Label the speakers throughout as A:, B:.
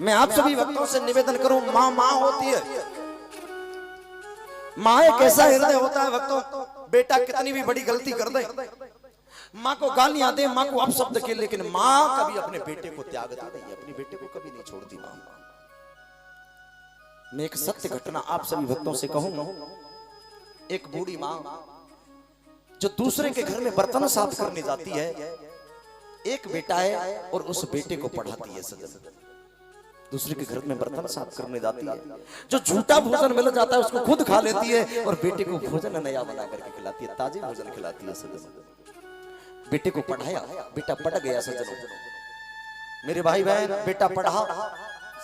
A: मैं आप सभी भक्तों से निवेदन करूं, माँ माँ होती है, माँ एक ऐसा हृदय होता है भक्तों, बेटा कितनी भी बड़ी गलती कर दे, माँ को गालियां दे, माँ को अपशब्द के, लेकिन माँ कभी अपने बेटे को त्यागती नहीं, अपनी बेटे को कभी नहीं छोड़ती माँ। मैं एक सत्य घटना आप सभी भक्तों से कहूं। एक बूढ़ी माँ जो दूसरे के घर में बर्तन साफ करने जाती है, एक बेटा है और उस बेटे को पढ़ाती है सजन। दूसरे के घर में बर्तन साफ करने जाती है, जो झूठा भोजन मिल जाता है उसको खुद खा लेती है और बेटे को भोजन नया बना करके खिलाती है, ताजे भोजन खिलाती है सजन। बेटे को पढ़ाया, बेटा पढ़ गया सजन। मेरे भाई बहन, बेटा पढ़ा,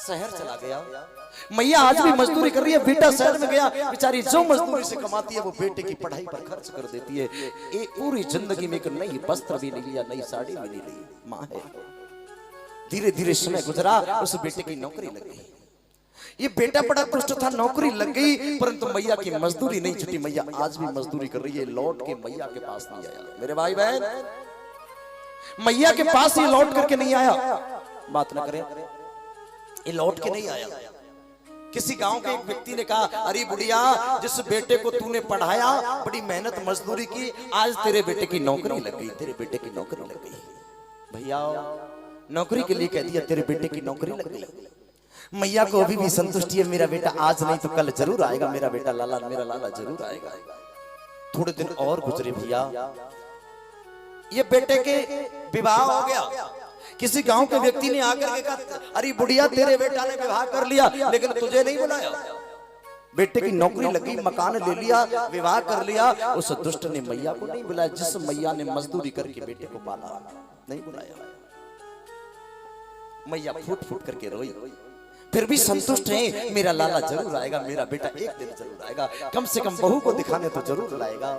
A: शहर चला गया। मैया आज भी मजदूरी कर रही है, बेटा शहर में गया, बेचारी जो मजदूरी से कमाती है वो बेटे की पढ़ाई पर खर्च कर देती है। एक पूरी जिंदगी में एक नई वस्त्र भी नहीं लिया, नई साड़ी भी नहीं ली। माँ है। धीरे धीरे समय गुजरा, उस बेटे की नौकरी लग गई। ये बेटा बड़ा दुष्ट था, नौकरी लग गई, परंतु मैया की मजदूरी नहीं छूटी। मैया आज भी मजदूरी कर रही है, लौट के मैया के पास नहीं आया। मेरे भाई बहन, मैया के पास ये लौट करके नहीं आया, बात ना करें, ये लौट के नहीं आया। किसी गांव के एक व्यक्ति ने कहा, अरे बुढ़िया, जिस बेटे को तूने पढ़ाया, बड़ी मेहनत मजदूरी की, आज तेरे बेटे की नौकरी लग गई, तेरे बेटे की नौकरी लग गई। भैया नौकरी के लिए कह दिया, तेरे बेटे की नौकरी लग गई। मैया को अभी भी संतुष्टि है, मेरा बेटा आज नहीं तो कल जरूर आएगा, मेरा बेटा लाला, मेरा लाला जरूर आएगा। थोड़े दिन और गुजरे भैया, ये बेटे के विवाह हो गया। किसी गांव के व्यक्ति ने आकर के कहा, अरे बुढ़िया, तेरे बेटा ने विवाह कर लिया लेकिन तुझे नहीं बुलाया। बेटे की नौकरी लगी, मकान ले लिया, विवाह कर लिया, उस दुष्ट ने मैया को नहीं बुलाया, जिस मैया ने मजदूरी करके बेटे को पाला, नहीं बुलाया। मैया फूट फूट करके रोई, फिर भी संतुष्ट है, मेरा लाला जरूर आएगा, मेरा बेटा एक दिन जरूर आएगा, कम से कम बहू को दिखाने तो जरूर लाएगा।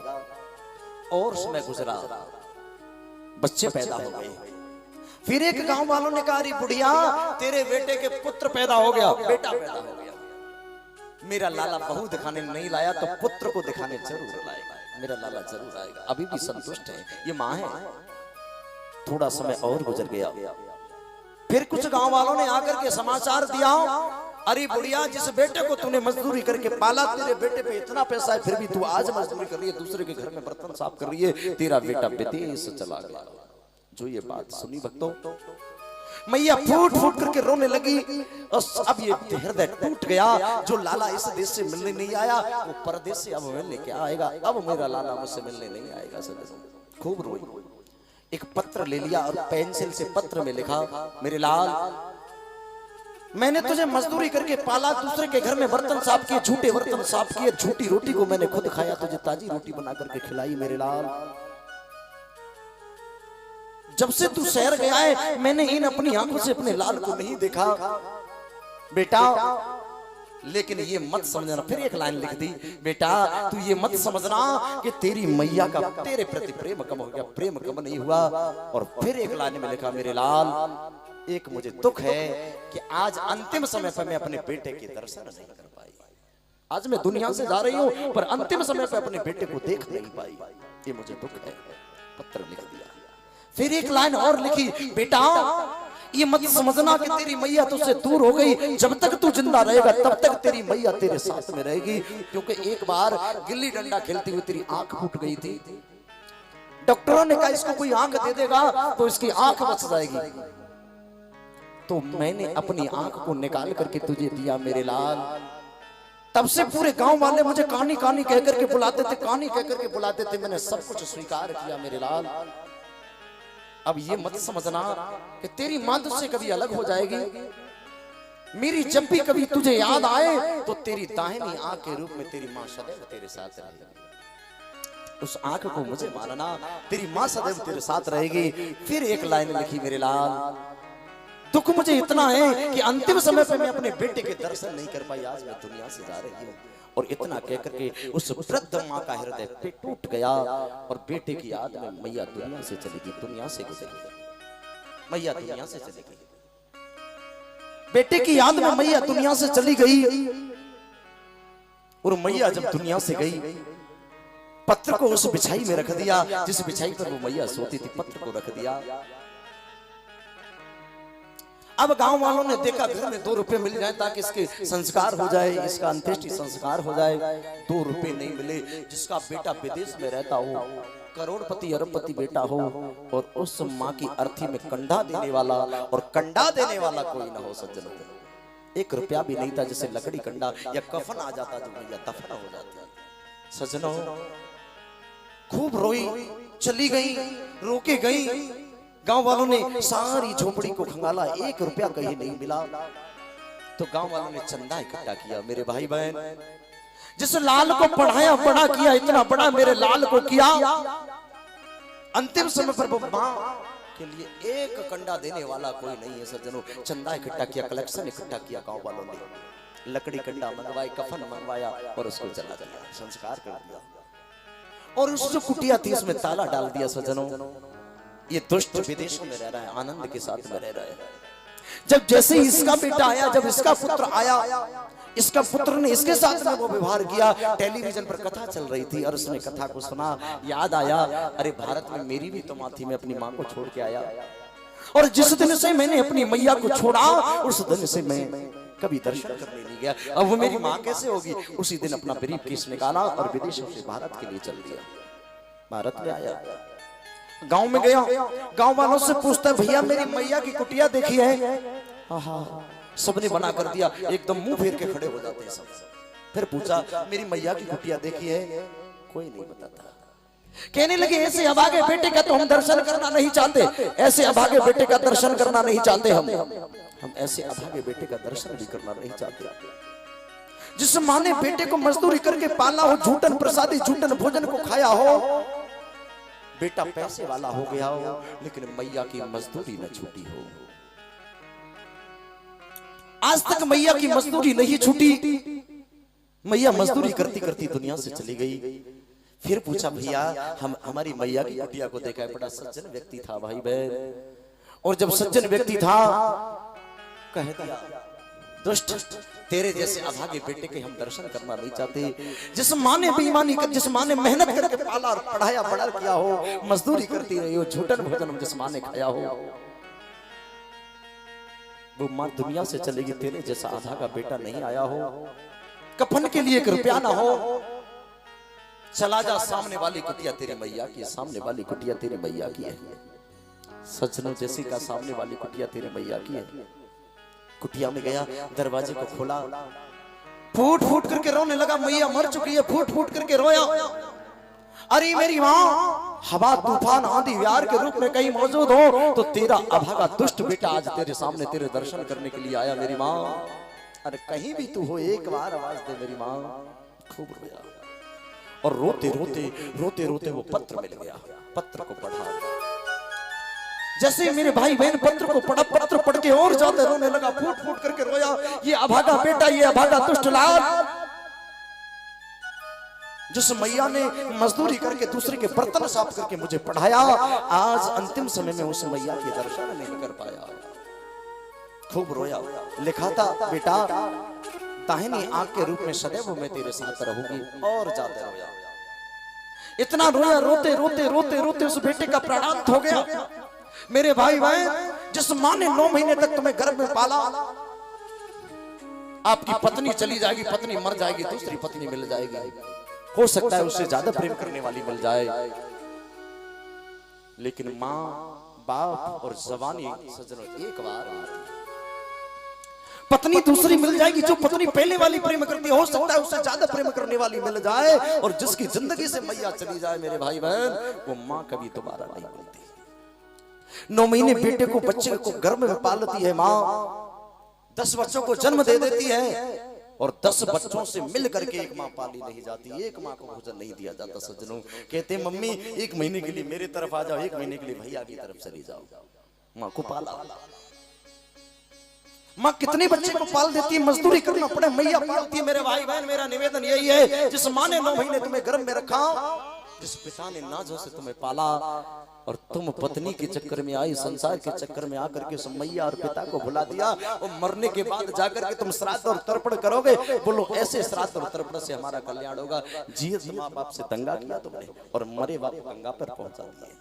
A: और समय गुजरा, बच्चे पैदा हो गए। फिर एक गांव वालों ने कहा, अरे बुढ़िया, तेरे बेटे के पुत्र पैदा हो गया, बेटा पैदा हो गया, मेरा लाला बहू दिखाने नहीं लाया तो पुत्र को दिखाने जरूर लाएगा, मेरा लाला जरूर आएगा। अभी भी संतुष्ट है, ये माँ है। थोड़ा समय और गुजर गया, फिर कुछ गांव वालों ने आकर के समाचार दिया, अरे बुढ़िया, जिस बेटे को तूने मजदूरी करके पाला, तेरे बेटे पे इतना पैसा है, फिर भी तू आज मजदूरी कर रही है, दूसरे के घर में बर्तन साफ कर रही है, तेरा बेटा विदेश चला गया। जो ये बात सुनी भक्तों, मैया फूट फूट करके रोने लगी। और अब ये हृदय टूट गया, जो लाला इस देश से मिलने नहीं आया, वो परदेश से अब मिलने क्या आएगा, अब मेरा लाला मुझसे मिलने नहीं आएगा। खूब रोई, एक पत्र ले लिया और पेंसिल से पत्र में लिखा, मेरे लाल, मैंने तुझे मजदूरी करके पाला, दूसरे के घर में बर्तन साफ किए, झूठे बर्तन साफ किए, झूठी रोटी को मैंने खुद खाया, तुझे ताजी रोटी बना करके खिलाई। मेरे लाल, जब से तू शहर गया है, मैंने इन अपनी आंखों से अपने लाल को नहीं देखा बेटा, लेकिन ये मत समझना। फिर एक लाइन लिख दी, बेटा तू ये मत समझना कि तेरी मैया का तेरे प्रति प्रेम कम हो गया, प्रेम कम नहीं हुआ। और फिर एक लाइन में लिखा, मेरे लाल, एक मुझे दुख है कि आज अंतिम समय पर मैं अपने बेटे के दर्शन नहीं कर पाई। आज मैं दुनिया से जा रही हूं, पर अंतिम समय पर अपने बेटे को देख नहीं पाई, ये मुझे दुख है। पत्र लिख दिया। फिर एक लाइन और लिखी, बेटा ये मत समझना कि तेरी मैया तुझसे दूर हो गई, जब तक तू जिंदा रहेगा तब तक तेरी मैया तेरे साथ में रहेगी, क्योंकि एक बार गिल्ली डंडा खेलती हुई तेरी आंख फूट गई थी। डॉक्टरों ने कहा इसको कोई आंख दे देगा तो इसकी आंख बच जाएगी, तो मैंने अपनी आंख को निकाल करके तुझे दिया मेरे लाल। तब से पूरे गांव वाले मुझे कहानी कहानी कह करके बुलाते थे, कहानी कह करके बुलाते थे, मैंने सब कुछ स्वीकार किया मेरे लाल। अब ये मत समझना कि तेरी मां तुझसे कभी अलग हो जाएगी, मेरी जब भी कभी तुझे याद आए तो तेरी दाहिनी आंख के रूप में तेरी मां सदैव तेरे साथ रहेगी। उस आंख को मुझे मानना, तेरी मां सदैव तेरे साथ रहेगी। फिर एक लाइन लिखी, मेरे लाल, दुख मुझे इतना है कि अंतिम समय पे मैं अपने बेटे के दर्शन नहीं कर पाई, आज मैं दुनिया से जा रही हूँ। और इतना कहकर के उस वृद्ध माँ का हृदय पे टूट गया और बेटे की याद में मैया दुनिया से चली गई, दुनिया से गुजरी, मैया दुनिया से चली गई। बेटे की याद में मैया दुनिया से चली गई। और मैया जब दुनिया से गई, पत्र को उस बिछाई में रख दिया जिस बिछाई पर वो मैया सोती थी, पत्र को रख दिया। अब गांव वालों ने देखा घर में 2 रुपए मिल जाए ताकि इसके संस्कार हो जाए, इसका अंत्येष्टि संस्कार हो जाए। 2 रुपए नहीं मिले। जिसका बेटा विदेश में रहता हो, करोड़पति अरबपति बेटा हो, और उस माँ की अर्थी में कंडा देने वाला और कंडा देने वाला कोई ना हो सज्जनों। 1 रुपया भी नहीं था, जैसे लकड़ी कंडा या कफन आ जाता जो भैया दफन हो जाती। सज्जनों खूब रोई, चली गई, रोके गई। गांव वालों ने सारी झोपड़ी को खंगाला, 1 रुपया कहीं नहीं मिला। तो गांव वालों ने चंदा इकट्ठा किया। मेरे भाई बहन, जिस लाल को पढ़ाया बड़ा किया, इतना बड़ा मेरे लाल को किया, अंतिम समय पर वो मां के लिए 1 कंडा देने वाला कोई नहीं है सज्जनों। चंदा इकट्ठा किया, कलेक्शन इकट्ठा किया गांव वालों ने, लकड़ी कंडा मंगवाई, कफन मंगवाया और उसको जला दिया, संस्कार कर दिया। और उस जो कुटिया थी उसमें ताला डाल दिया। सज्जनों ये दुष्ट विदेशों में रह रहा है, आनंद के साथ में रह रहा है। जब जैसे ही इसका बेटा आया, जब इसका पुत्र आया, इसका पुत्र ने इसके साथ में वो व्यवहार किया। टेलीविजन पर कथा चल रही थी और उसने कथा को सुना, याद आया, अरे भारत में मेरी भी तो माँ थी, मैं अपनी माँ को छोड़ के आया, और जिस दिन से मैंने अपनी मैया को छोड़ा उस दिन से मैं कभी दर्शन करने नहीं गया। अब वो मेरी माँ कैसे होगी? उसी दिन अपना ब्रीफ केस निकाला और विदेशों से भारत के लिए चल दिया। भारत में आया, गांव में गया, गांव वालों से पूछता, भैया मेरी मैया की कुटिया देखी है? सबने बना कर दिया, एकदम मुंह फेर के खड़े हो जाते हैं सब। फिर पूछा, मेरी मैया की कुटिया देखी है? कोई नहीं बताता। कहने लगे, ऐसे अभागे बेटे का तो हम दर्शन करना नहीं चाहते, ऐसे अभागे बेटे का दर्शन करना नहीं चाहते, हम ऐसे अभागे बेटे का दर्शन भी करना नहीं चाहते। जिस माँ ने बेटे को मजदूरी करके पाला हो, झूठन प्रसादी झूठन भोजन को खाया हो, बेटा पैसे वाला हो गया हो, लेकिन मैया की मजदूरी न छूटी हो। आज तक मैया की मजदूरी नहीं छूटी। मैया मजदूरी करती करती दुनिया से चली गई। फिर पूछा, भैया हम हमारी मैया की कुटिया को देखा है, बड़ा सज्जन व्यक्ति था भाई बहन, और जब सज्जन व्यक्ति था कह दिया, दुष्ट तेरे जैसे अभागे बेटे के हम दर्शन करना नहीं चाहते। जिस माँ ने बेईमानी कर, जिस माँ ने मेहनत करके पाला और पढ़ाया बड़ा किया हो, मजदूरी करती रही हो, झूठन भोजन जिस माँ ने खाया हो, वो माँ दुनिया से चलेगी। तेरे जैसा अभागा बेटा नहीं आया हो, कफन के लिए 1 रुपया ना हो, चला जा, सामने वाली कुटिया तेरी मैया की है, सामने वाली कुटिया तेरी मैया की है। सज्जनों जैसी का सामने वाली कुटिया तेरे मैया की है। कुटिया में गया, दरवाजे को खोला, फूट फूट करके रोने लगा, मैया मर चुकी है, फूट फूट करके रोया। अरे मेरी माँ, हवा तूफान आंधी व्यार के रूप में कहीं मौजूद हो तो तेरा अभागा दुष्ट बेटा आज तेरे सामने तेरे दर्शन करने के लिए आया मेरी माँ। अरे कहीं भी तू हो, एक बार आवाज दे मेरी माँ। खूब रोया और रोते रोते रोते रोते वो पत्र मिल गया। पत्र को पढ़ा, जैसे मेरे भाई बहन पत्र को पढ़ा, पत्र पढ़ के और ज्यादा रोने लगा, फूट फूट करके रोया। ये अभागा बेटा, ये अभागा दुष्ट लाल, जिस मैया ने मजदूरी करके दूसरे के बर्तन साफ करके मुझे पढ़ाया, आज अंतिम समय में उस मैया के दर्शन नहीं कर पाया। खूब रोया। लिखा था, बेटा दाहिनी आंख के रूप में सदैव मैं तेरे साथ रहूंगी। और ज्यादा रोया, इतना रोया, रोते रोते रोते रोते उस बेटे का प्राणांत हो गया। मेरे भाई बहन, जिस माँ ने 9 महीने तक तुम्हें गर्भ में पाला, आपकी पत्नी चली जाएगी, पत्नी मर जाएगी, दूसरी पत्नी मिल जाएगी, हो सकता है उससे ज्यादा प्रेम करने वाली मिल जाए, लेकिन माँ बाप और जवानी सज्जनों एक बार पत्नी दूसरी मिल जाएगी। जो पत्नी पहले वाली प्रेम करती है, हो सकता है उससे ज्यादा प्रेम करने वाली मिल जाए, और जिसकी जिंदगी से मैया चली जाए मेरे भाई बहन, वो माँ कभी दोबारा नहीं मिलती। 9 महीने बेटे को, बच्चे को गर्भ में पालती है माँ, 10 बच्चों को जन्म दे देती है, और 10 बच्चों से मिल करके एक माँ पाली नहीं जाती, एक माँ को भोजन नहीं दिया जाता। सज्जनों कहते हैं, मम्मी 1 महीने के लिए मेरे तरफ आ जाओ, 1 महीने के लिए भैया की तरफ चली जाओ। माँ को पाला, माँ कितने बच्चे को पाल देती है, मजदूरी करना पड़े, मैया पालती है। मेरे भाई बहन, मेरा निवेदन यही है, जिस माँ ने 9 महीने तुम्हें गर्भ में रखा, जिस पिता ने नाजों से तुम्हें पाला, और तुम पत्नी के चक्कर में आई, संसार के चक्कर में आकर के मैया और पिता को भुला दिया, और मरने के बाद जाकर के तुम श्राद्ध और तर्पण करोगे। बोलो, ऐसे श्राद्ध और तर्पण से हमारा कल्याण होगा। जिए माँ बाप से दंगा किया तुमने, और मरे बाप गंगा पर पहुंचा दिए।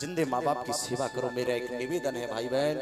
A: जिंदे माँ बाप की सेवा करो, मेरा एक निवेदन है भाई बहन।